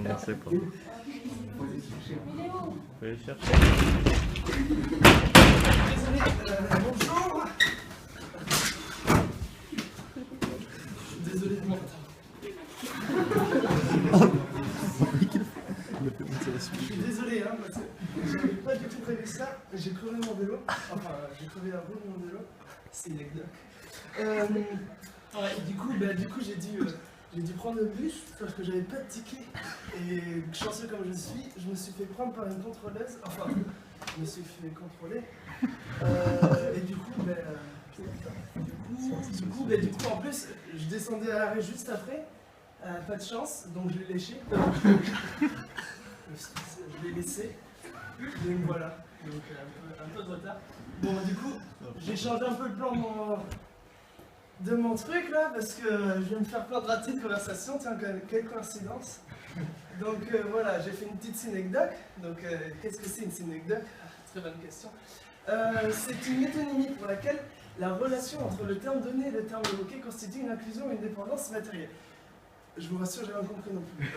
Je sais pas. Vous pouvez le chercher. Désolé, bonjour. Désolé de mon retard. Je suis désolé, hein, parce que j'avais pas du tout prévu ça. J'ai crevé mon vélo. Enfin, j'ai crevé la roue de mon vélo. C'est une anecdote. Ouais, du coup, j'ai dû prendre le bus parce que j'avais pas de ticket. Et chanceux comme je suis, je me suis fait prendre par une contrôleuse. Enfin, je me suis fait contrôler. Et du coup, en plus, je descendais à l'arrêt juste après. Pas de chance, donc je l'ai léché. Je l'ai laissé. Donc voilà. Donc un peu de retard. Bon, du coup, j'ai changé un peu le plan de mon truc là, parce que je vais me faire plein de ratés de conversation. Tiens, quelle coïncidence. Donc voilà, j'ai fait une petite synecdoque. Donc qu'est-ce que c'est une synecdoque? Très bonne question. C'est une métonymie pour laquelle la relation entre le terme donné et le terme évoqué constitue une inclusion et une dépendance matérielle. Je vous rassure, j'ai rien compris non plus.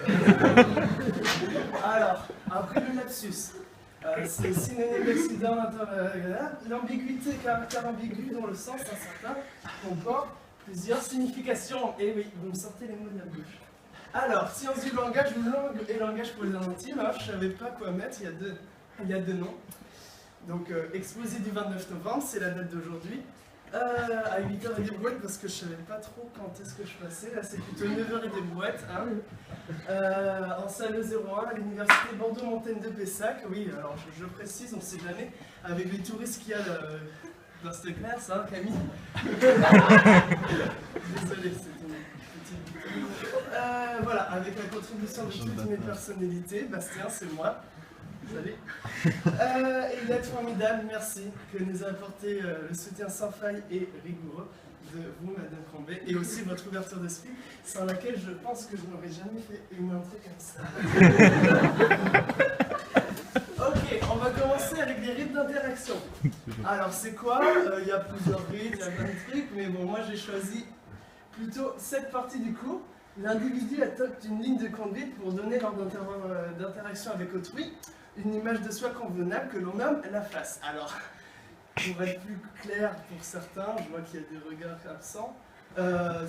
Alors, après le lapsus, c'est synonyme d'accident, l'ambiguïté, caractère ambigu dont le sens incertain comporte plusieurs significations. Et oui, vous me sortez les mots de la bouche. Alors, sciences du langage ou langue et langage pour les intimes, je ne savais pas quoi mettre, il y a deux noms. Donc, exposé du 29 novembre, c'est la date d'aujourd'hui. À 8h et des brouettes parce que je savais pas trop quand est-ce que je passais. Là, c'est plutôt 9h et des brouettes. Hein. En salle 01 à l'université Bordeaux-Montaigne de Pessac. Oui, alors je précise, on sait jamais, avec les touristes qu'il y a dans cette classe, hein, Camille. Désolé, c'est une petite. Voilà, avec la contribution de toutes mes personnalités. Bastien, c'est moi. Salut. Et il est formidable, merci, que nous a apporté le soutien sans faille et rigoureux de vous, Madame Crombé, et aussi votre ouverture d'esprit, sans laquelle je pense que je n'aurais jamais fait une entrée comme ça. Ok, on va commencer avec les rites d'interaction. Alors, c'est quoi? Il y a plusieurs rites, il y a plein de trucs, mais bon, moi j'ai choisi plutôt cette partie du cours. L'individu adopte une ligne de conduite pour donner lors d'interaction avec autrui une image de soi convenable que l'on nomme la face. Alors, pour être plus clair pour certains, je vois qu'il y a des regards absents,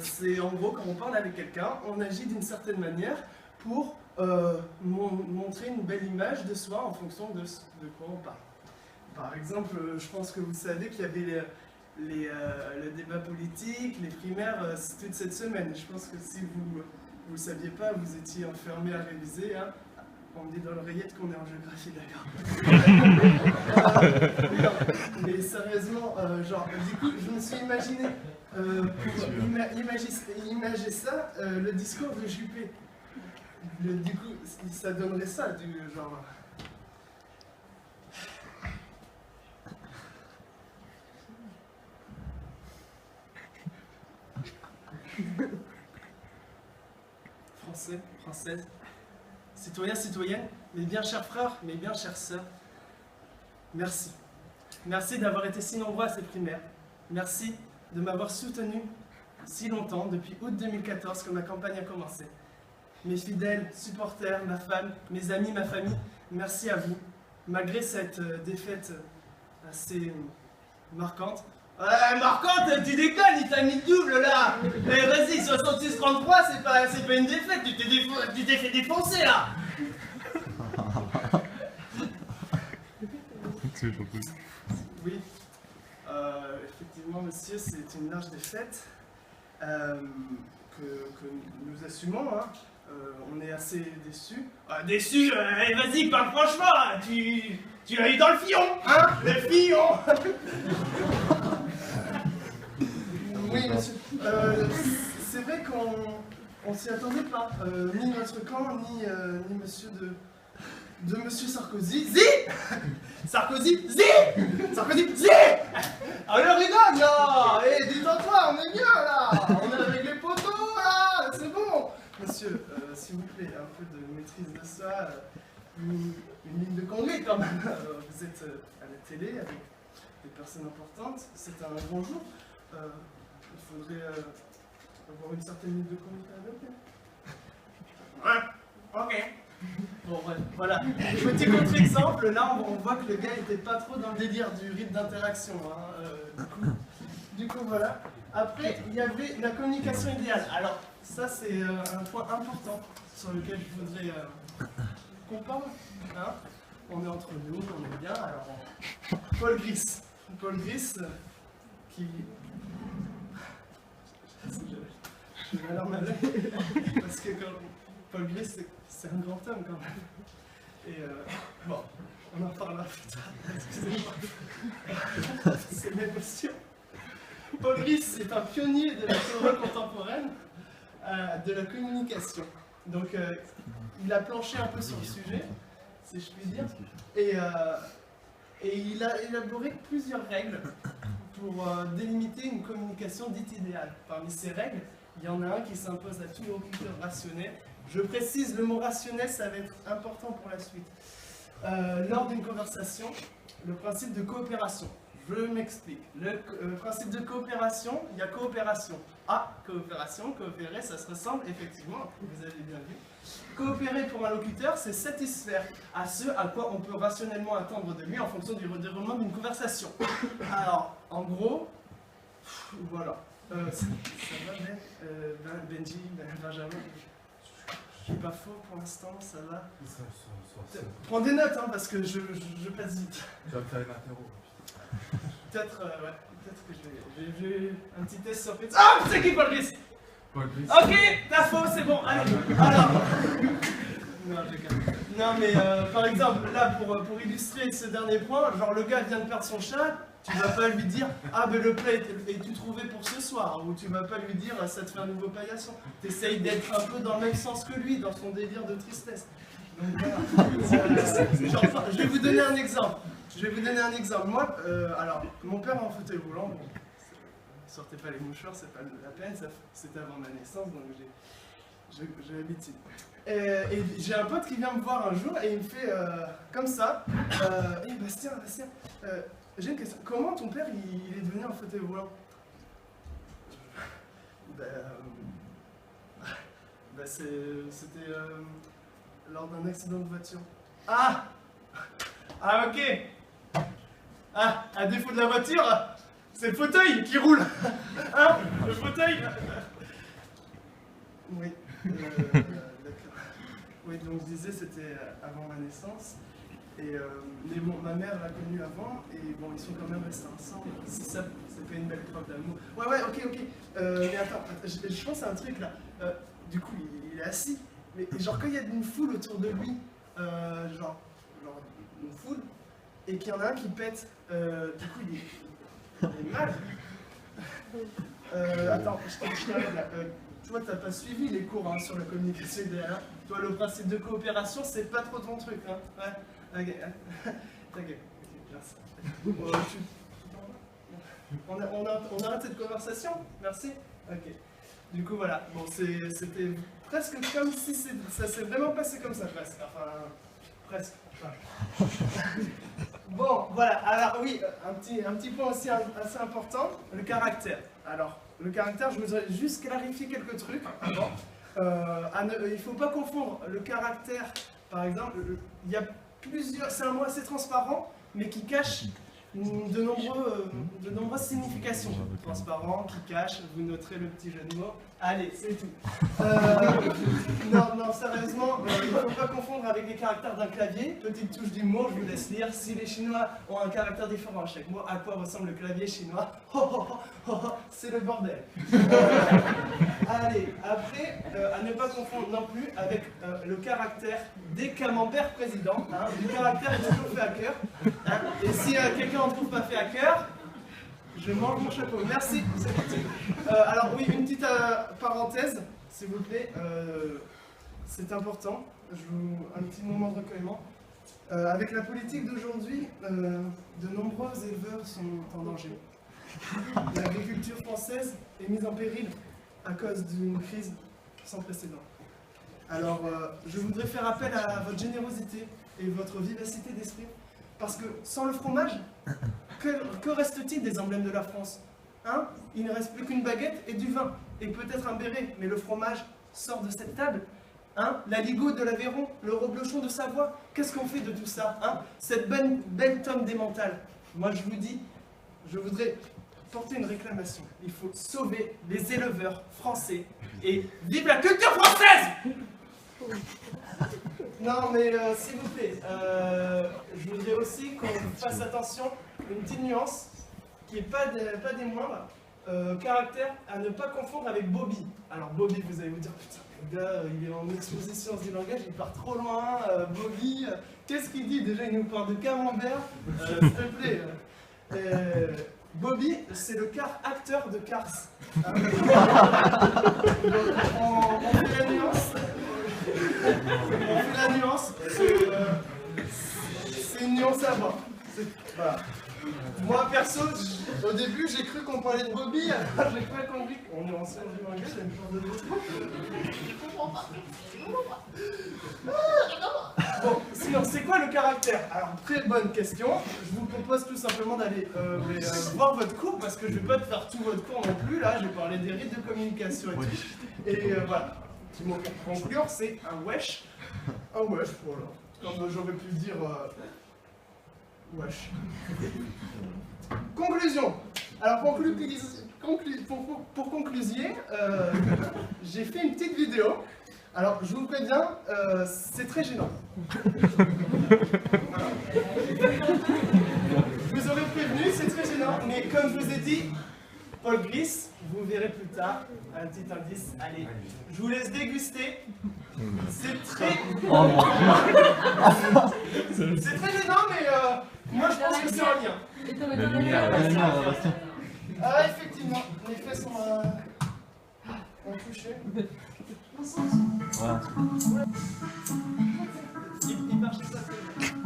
c'est en gros quand on parle avec quelqu'un, on agit d'une certaine manière pour montrer une belle image de soi en fonction de quoi on parle. Par exemple, je pense que vous savez qu'il y avait le débat politique, les primaires, toute cette semaine. Je pense que si vous ne le saviez pas, vous étiez enfermés à réviser. Hein. On me dit dans l'oreillette qu'on est en géographie, d'accord. Mais sérieusement, du coup, je me suis imaginé, pour imager ça, le discours de Juppé. Du coup, ça donnerait ça, du genre... Français, française, citoyens, citoyennes, mes bien chers frères, mes bien chères sœurs, merci. Merci d'avoir été si nombreux à ces primaires. Merci de m'avoir soutenu si longtemps, depuis août 2014, quand ma campagne a commencé. Mes fidèles supporters, ma femme, mes amis, ma famille, merci à vous. Malgré cette défaite assez marquante. Marquante, tu déconnes, il t'a mis le double là. Mais vas-y, 66-33, c'est pas une défaite, tu t'es fait défoncer là. Oui, effectivement, monsieur, c'est une large défaite que nous assumons. Hein. On est assez déçus. Déçus, vas-y, parle franchement, hein. Tu l'as eu dans le fillon, hein. Le fillon. Oui, monsieur. C'est vrai qu'on s'y attendait pas. Ni notre camp, ni monsieur de monsieur Sarkozy. Sarkozy, Sarkozy. Alors rigole, là. Détends-toi, on est bien, là. On est avec les poteaux, là. C'est bon. Monsieur, s'il vous plaît, un peu de maîtrise de ça. Une ligne de conduite, quand même. Vous êtes à la télé avec des personnes importantes. C'est un bon jour. Il faudrait avoir une certaine ligne de conduite à adopter. Ouais, ok. Bon, bref, voilà. Petit contre-exemple, là, on voit que le gars n'était pas trop dans le délire du rythme d'interaction. Hein, du coup, voilà. Après, il y avait la communication idéale. Alors, ça, c'est un point important sur lequel je voudrais qu'on parle. Hein. On est entre nous, on est bien. Alors, Paul Gris. Paul Gris, qui... J'ai l'air malade. Parce que Paul Gris, c'est un grand homme quand même. Et bon, on en reparlera plus tard. Excusez-moi. C'est mes questions. Paul Gris est un pionnier de la théorie contemporaine de la communication. Donc, il a planché un peu sur le sujet, si je puis dire, et il a élaboré plusieurs règles pour délimiter une communication dite idéale. Parmi ces règles, il y en a un qui s'impose à tous les locuteurs rationnels. Je précise, le mot rationnel, ça va être important pour la suite. Lors d'une conversation, le principe de coopération. Je m'explique. Le principe de coopération, il y a coopération. Ah, coopération, coopérer, ça se ressemble, effectivement, vous avez bien vu. Coopérer pour un locuteur, c'est satisfaire à ce à quoi on peut rationnellement attendre de lui en fonction du déroulement d'une conversation. Alors, en gros, voilà. Ça va, Benji, Benjamin? Je suis pas faux pour l'instant, ça va. Prends des notes, hein, parce que je passe vite. Tu vas me faire une interro. Peut-être, ouais, peut-être que je vais un petit test sur Facebook. Ah, c'est qui Paul Gris? Paul Gris. Ok, t'as faux, c'est bon, allez. Alors. Non, non, mais par exemple, là, pour illustrer ce dernier point, genre le gars vient de perdre son chat, tu vas pas lui dire ah, ben le plat est-tu trouvé pour ce soir? Ou tu vas pas lui dire ça te fait un nouveau paillasson. T'essayes d'être un peu dans le même sens que lui, dans son délire de tristesse. Donc voilà. Genre, je vais vous donner un exemple. Moi, alors, mon père en fauteuil roulant, bon, sortez pas les mouchoirs, c'est pas la peine, c'était avant ma naissance, donc j'ai l'habitude. Et j'ai un pote qui vient me voir un jour et il me fait comme ça, hey, Bastien, j'ai une question, comment ton père il est devenu en fauteuil roulant? C'était lors d'un accident de voiture. Ah, ok. Ah, à défaut de la voiture, c'est le fauteuil qui roule. Hein? Le fauteuil. Oui. D'accord. Oui, donc je disais, c'était avant ma naissance. Et, mais bon, ma mère l'a connu avant, et bon, ils sont quand même restés ensemble. C'est pas une belle preuve d'amour. Ouais, ok. Mais attends, je pense à un truc là. Du coup, il est assis, mais genre quand il y a une foule autour de lui, genre une foule, et qu'il y en a un qui pète, du coup il est mal. Attends, je t'arrête là. Tu vois, t'as pas suivi les cours hein, sur la communication idéale. Hein. Toi, le principe de coopération, c'est pas trop ton truc. Hein. Ouais, ok. T'inquiète, merci. On arrête cette conversation? Merci. Ok. Du coup, voilà. Bon, c'était presque comme si ça s'est vraiment passé comme ça, presque. Enfin, presque. Bon, voilà. Alors, oui, un petit point aussi assez important, le caractère. Alors, le caractère, je voudrais juste clarifier quelques trucs avant. Il ne faut pas confondre le caractère, par exemple, il y a plusieurs, c'est un mot assez transparent, mais qui cache de nombreuses significations. Transparent, qui cache, vous noterez le petit jeu de mots. Allez, c'est tout. Non, sérieusement, il ne faut pas confondre avec les caractères d'un clavier. Petite touche d'humour, je vous laisse lire. Si les Chinois ont un caractère différent à chaque mot, à quoi ressemble le clavier chinois? C'est le bordel. Allez, après, à ne pas confondre non plus avec le caractère des camemberts président. Hein, le caractère est toujours fait à cœur. Hein, et si quelqu'un en trouve pas fait à cœur, je mange mon chapeau. Merci, c'est parti. Alors oui, une petite parenthèse, s'il vous plaît. C'est important. Un petit moment de recueillement. Avec la politique d'aujourd'hui, de nombreux éleveurs sont en danger. L'agriculture française est mise en péril à cause d'une crise sans précédent. Alors, je voudrais faire appel à votre générosité et votre vivacité d'esprit, parce que sans le fromage, que reste-t-il des emblèmes de la France? Hein? Il ne reste plus qu'une baguette et du vin, et peut-être un béret, mais le fromage sort de cette table. Hein, la Ligo de l'Aveyron, le Reblochon de Savoie, qu'est-ce qu'on fait de tout ça, hein? Cette belle tome des mentales. Moi je vous dis, je voudrais porter une réclamation. Il faut sauver les éleveurs français et vive la culture française! Non mais s'il vous plaît, je voudrais aussi qu'on fasse attention, une petite nuance, qui n'est pas des moindres, caractère à ne pas confondre avec Bobby. Alors Bobby, vous allez vous dire, putain, le gars, il est en exposition du langage, il part trop loin, Bobby, qu'est-ce qu'il dit? Déjà, il nous parle de camembert, s'il te plaît. Bobby, c'est le acteur de Cars. On fait la nuance. On fait la nuance. C'est une nuance à voir. Voilà. Moi, perso, au début, j'ai cru qu'on parlait de Bobby, alors j'ai pas compris qu'on est ancien du manga, j'ai une sorte de je comprends pas. Bon, sinon, c'est quoi le caractère? Alors, très bonne question. Je vous propose tout simplement d'aller voir votre cours, parce que je vais pas te faire tout votre cours non plus, là, je vais parler des rites de communication et tout. Et voilà, petit mot pour conclure, c'est un wesh. Un wesh, voilà. Comme j'aurais pu dire... wesh. Conclusion. Alors pour conclusion, j'ai fait une petite vidéo. Alors je vous préviens, c'est très gênant. Je vous aurais prévenu, c'est très gênant, mais comme je vous ai dit, Paul Gris, vous verrez plus tard, un petit indice. Allez, je vous laisse déguster. C'est très... c'est très gênant, mais moi je pense que c'est un lien. Ah, effectivement, les fesses ont touché. Voilà. Il marche pas très bien.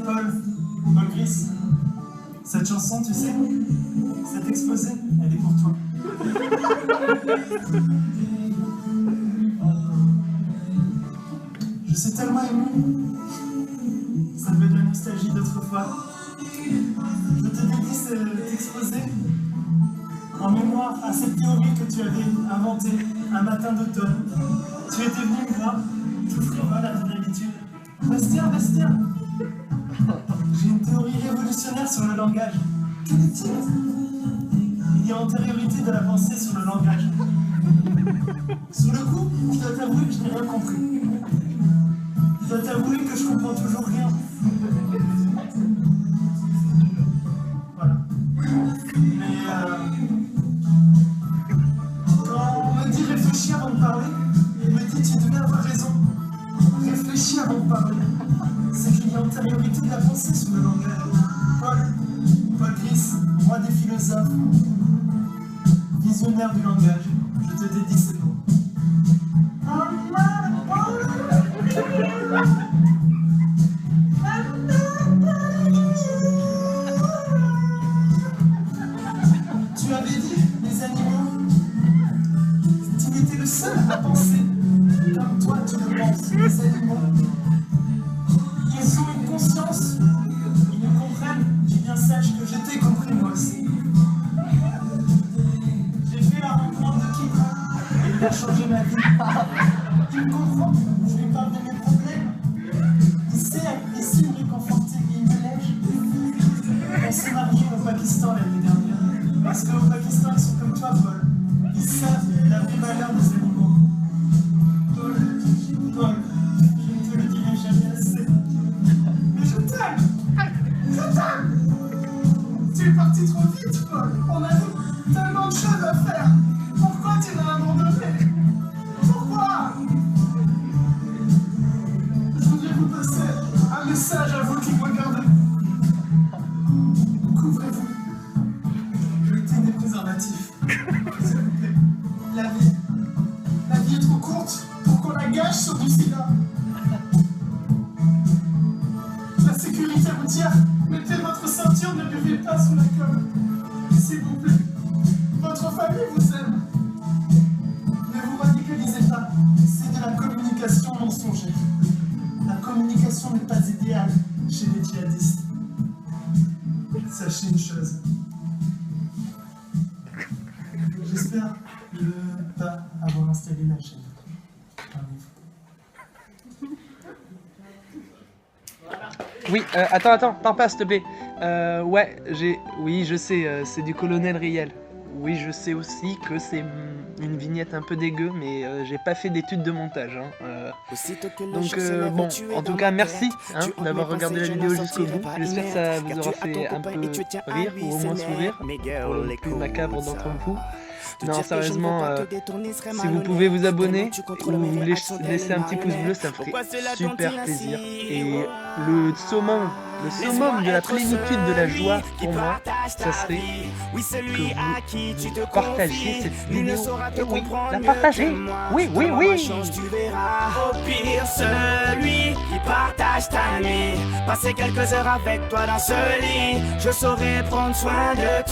Paul Gris, cette chanson, tu sais, cet exposé, elle est pour toi. Je suis tellement ému, ça me fait de la nostalgie d'autrefois. Je te dédie cet exposé en mémoire à cette théorie que tu avais inventée un matin d'automne. Tu étais venu me voir, tout frivole à ton habitude. Bastien, j'ai une théorie révolutionnaire sur le langage. Que dit-il? Il y a antériorité de la pensée sur le langage. Sur le coup, je dois t'avouer que je n'ai rien compris. Je dois t'avouer que je comprends toujours rien. Voilà. Mais quand on me dit réfléchir avant de parler, il me dit tu devais avoir raison. Réfléchis avant de parler. C'est qu'il y a antériorité de la pensée sur le langage. Paul Gris, roi des philosophes, visionnaire du langage, je te dédie ces mots. Tu avais dit, les animaux, tu étais le seul à penser comme toi tu le penses, les animaux. Ils ont une conscience, ils nous comprennent, et bien sache que je t'ai compris moi aussi. J'ai fait la rencontre de Kika, et il a changé ma vie. Il me comprend, je lui parle de mes problèmes. Il sait, il sait me réconforter, il me lèche. On s'est mariés au Pakistan l'année dernière, parce qu'au Pakistan ils sont comme toi, Paul. Ils savent la vraie valeur des animaux. Paul, je ne te le dirai jamais assez. Mais je t'aime! Tu es parti trop vite, Paul. On avait tellement de choses à faire. Pourquoi tu m'as abandonné? Pourquoi? Je voudrais vous passer un message à vous qui me regardez. Couvrez-vous. Mettez des préservatifs. S'il vous plaît. La vie est trop courte pour qu'on la gâche sur du sida. La sécurité routière, mettez votre ceinture, ne buvez pas sous la colle. S'il vous plaît. Votre famille vous aime. Ne vous radicalisez pas. C'est de la communication mensongère. La communication n'est pas idéale chez les djihadistes. Sachez une chose. J'espère déménagé. Oui, attends, pars pas s'il te plaît. Ouais, oui, je sais, c'est du colonel Riel. Oui, je sais aussi que c'est une vignette un peu dégueu, mais j'ai pas fait d'études de montage. Donc bon, en tout cas, merci d'avoir regardé la vidéo jusqu'au bout. J'espère que ça vous aura fait un peu rire, ou au moins sourire, pour le plus macabre d'entre vous. Non, sérieusement, si vous pouvez vous abonner ou laisser un petit pouce bleu, ça me ferait super plaisir. Et le summum de la plénitude de la joie pour moi, ça serait que vous partagiez cette vidéo. Et oui, la partager. Oui. Au pire, celui qui partage ta nuit. Passer quelques heures avec toi dans ce lit, je saurais prendre soin de toi.